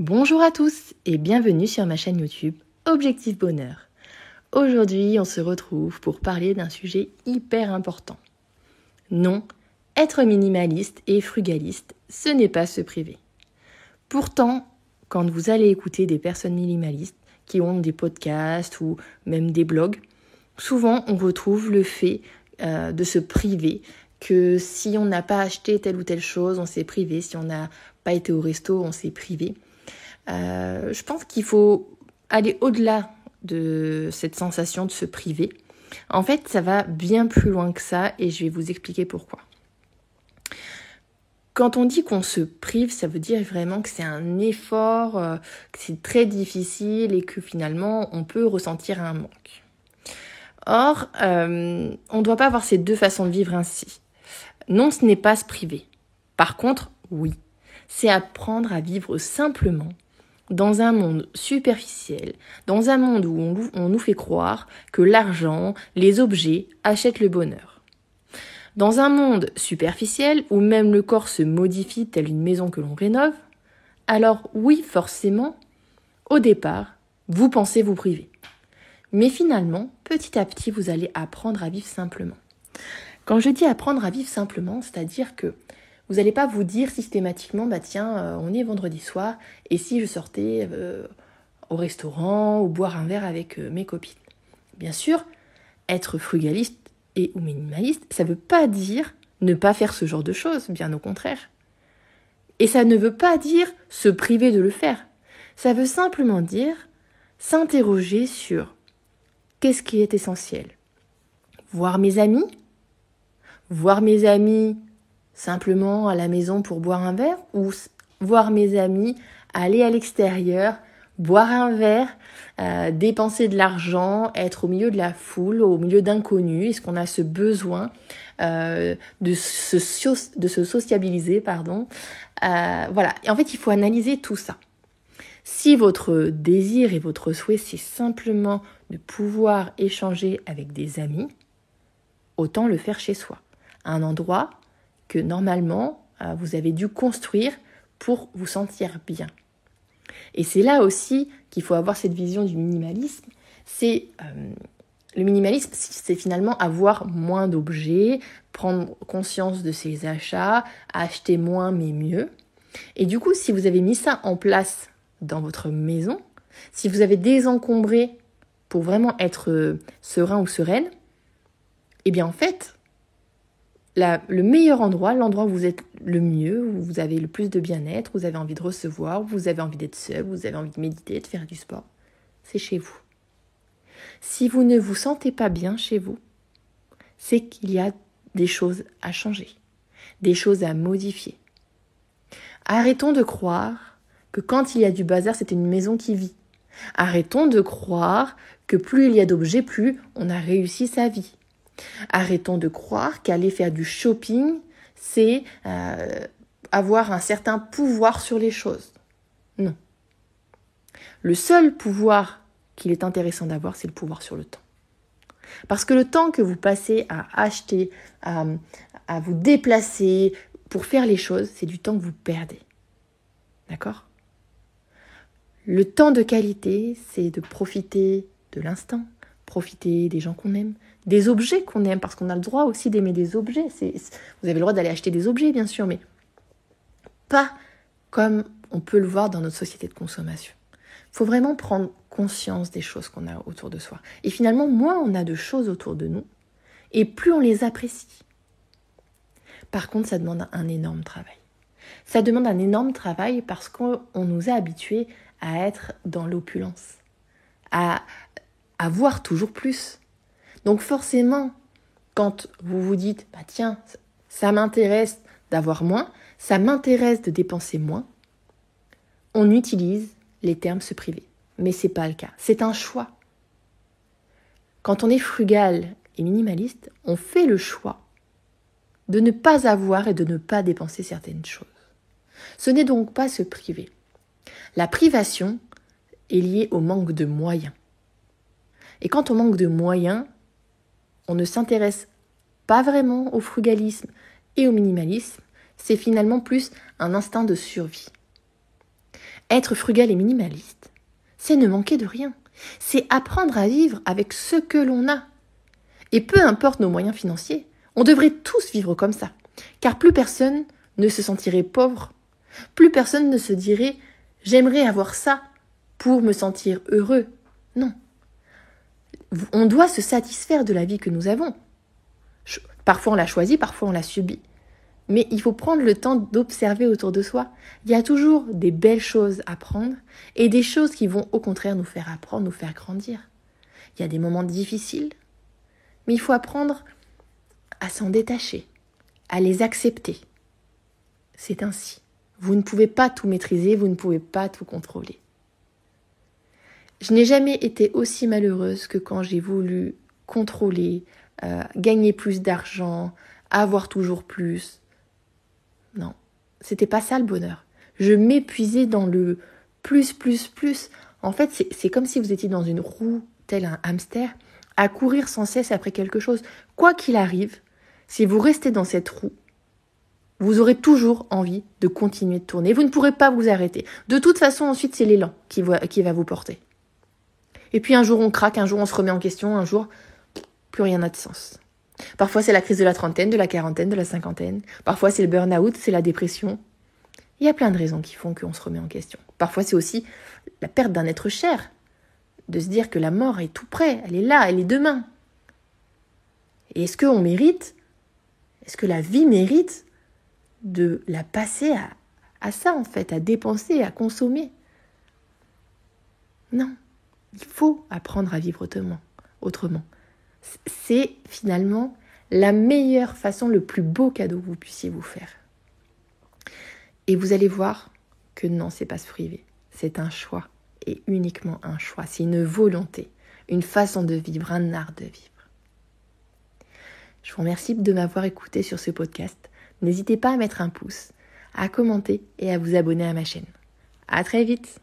Bonjour à tous et bienvenue sur ma chaîne YouTube Objectif Bonheur. Aujourd'hui, on se retrouve pour parler d'un sujet hyper important. Non, être minimaliste et frugaliste, ce n'est pas se priver. Pourtant, quand vous allez écouter des personnes minimalistes qui ont des podcasts ou même des blogs, souvent on retrouve le fait de se priver, que si on n'a pas acheté telle ou telle chose, on s'est privé, si on n'a pas été au resto, on s'est privé. Je pense qu'il faut aller au-delà de cette sensation de se priver. En fait, ça va bien plus loin que ça et je vais vous expliquer pourquoi. Quand on dit qu'on se prive, ça veut dire vraiment que c'est un effort, que c'est très difficile et que finalement on peut ressentir un manque. Or, on ne doit pas avoir ces deux façons de vivre ainsi. Non, ce n'est pas se priver. Par contre, oui, c'est apprendre à vivre simplement dans un monde superficiel, dans un monde où on nous fait croire que l'argent, les objets achètent le bonheur. Dans un monde superficiel où même le corps se modifie tel une maison que l'on rénove, alors oui, forcément, au départ, vous pensez vous priver. Mais finalement, petit à petit, vous allez apprendre à vivre simplement. Quand je dis apprendre à vivre simplement, c'est-à-dire que vous n'allez pas vous dire systématiquement, on est vendredi soir, et si je sortais au restaurant ou boire un verre avec mes copines. Bien sûr, être frugaliste ou minimaliste, ça ne veut pas dire ne pas faire ce genre de choses, bien au contraire. Et ça ne veut pas dire se priver de le faire. Ça veut simplement dire s'interroger sur qu'est-ce qui est essentiel. Voir mes amis simplement à la maison pour boire un verre ou voir mes amis aller à l'extérieur, boire un verre, dépenser de l'argent, être au milieu de la foule, au milieu d'inconnus. Est-ce qu'on a ce besoin de se sociabiliser, voilà. Et en fait, il faut analyser tout ça. Si votre désir et votre souhait, c'est simplement de pouvoir échanger avec des amis, autant le faire chez soi. Un endroit que normalement vous avez dû construire pour vous sentir bien. Et c'est là aussi qu'il faut avoir cette vision du minimalisme. Le minimalisme, c'est finalement avoir moins d'objets, prendre conscience de ses achats, acheter moins mais mieux. Et du coup, si vous avez mis ça en place dans votre maison, si vous avez désencombré pour vraiment être serein ou sereine, eh bien en fait, le meilleur endroit, l'endroit où vous êtes le mieux, où vous avez le plus de bien-être, où vous avez envie de recevoir, où vous avez envie d'être seul, où vous avez envie de méditer, de faire du sport, c'est chez vous. Si vous ne vous sentez pas bien chez vous, c'est qu'il y a des choses à changer, des choses à modifier. Arrêtons de croire que quand il y a du bazar, c'est une maison qui vit. Arrêtons de croire que plus il y a d'objets, plus on a réussi sa vie. Arrêtons de croire qu'aller faire du shopping, c'est avoir un certain pouvoir sur les choses. Non. Le seul pouvoir qu'il est intéressant d'avoir, c'est le pouvoir sur le temps. Parce que le temps que vous passez à acheter, à vous déplacer pour faire les choses, c'est du temps que vous perdez. D'accord ? Le temps de qualité, c'est de profiter de l'instant, profiter des gens qu'on aime, des objets qu'on aime, parce qu'on a le droit aussi d'aimer des objets. Vous avez le droit d'aller acheter des objets, bien sûr, mais pas comme on peut le voir dans notre société de consommation. Il faut vraiment prendre conscience des choses qu'on a autour de soi. Et finalement, moins on a de choses autour de nous, et plus on les apprécie. Par contre, ça demande un énorme travail. Ça demande un énorme travail parce qu'on nous a habitués à être dans l'opulence, à avoir toujours plus. Donc forcément, quand vous vous dites « tiens, ça m'intéresse d'avoir moins, ça m'intéresse de dépenser moins », on utilise les termes se priver. Mais ce n'est pas le cas, c'est un choix. Quand on est frugal et minimaliste, on fait le choix de ne pas avoir et de ne pas dépenser certaines choses. Ce n'est donc pas se priver. La privation est liée au manque de moyens. Et quand on manque de moyens, on ne s'intéresse pas vraiment au frugalisme et au minimalisme, c'est finalement plus un instinct de survie. Être frugal et minimaliste, c'est ne manquer de rien. C'est apprendre à vivre avec ce que l'on a. Et peu importe nos moyens financiers, on devrait tous vivre comme ça. Car plus personne ne se sentirait pauvre. Plus personne ne se dirait « j'aimerais avoir ça pour me sentir heureux ». Non. On doit se satisfaire de la vie que nous avons. Parfois on l'a choisie, parfois on l'a subie. Mais il faut prendre le temps d'observer autour de soi. Il y a toujours des belles choses à prendre et des choses qui vont au contraire nous faire apprendre, nous faire grandir. Il y a des moments difficiles, mais il faut apprendre à s'en détacher, à les accepter. C'est ainsi. Vous ne pouvez pas tout maîtriser, vous ne pouvez pas tout contrôler. Je n'ai jamais été aussi malheureuse que quand j'ai voulu contrôler, gagner plus d'argent, avoir toujours plus. Non, c'était pas ça le bonheur. Je m'épuisais dans le plus. En fait, c'est comme si vous étiez dans une roue, tel un hamster, à courir sans cesse après quelque chose. Quoi qu'il arrive, si vous restez dans cette roue, vous aurez toujours envie de continuer de tourner. Vous ne pourrez pas vous arrêter. De toute façon, ensuite, c'est l'élan qui va vous porter. Et puis un jour, on craque, un jour, on se remet en question, un jour, plus rien n'a de sens. Parfois, c'est la crise de la trentaine, de la quarantaine, de la cinquantaine. Parfois, c'est le burn-out, c'est la dépression. Il y a plein de raisons qui font qu'on se remet en question. Parfois, c'est aussi la perte d'un être cher. De se dire que la mort est tout près, elle est là, elle est demain. Et est-ce qu'on mérite, est-ce que la vie mérite de la passer à ça, en fait, à dépenser, à consommer? Non, il faut apprendre à vivre autrement. C'est finalement la meilleure façon, le plus beau cadeau que vous puissiez vous faire. Et vous allez voir que non, c'est pas se priver. C'est un choix, et uniquement un choix. C'est une volonté, une façon de vivre, un art de vivre. Je vous remercie de m'avoir écouté sur ce podcast. N'hésitez pas à mettre un pouce, à commenter et à vous abonner à ma chaîne. À très vite!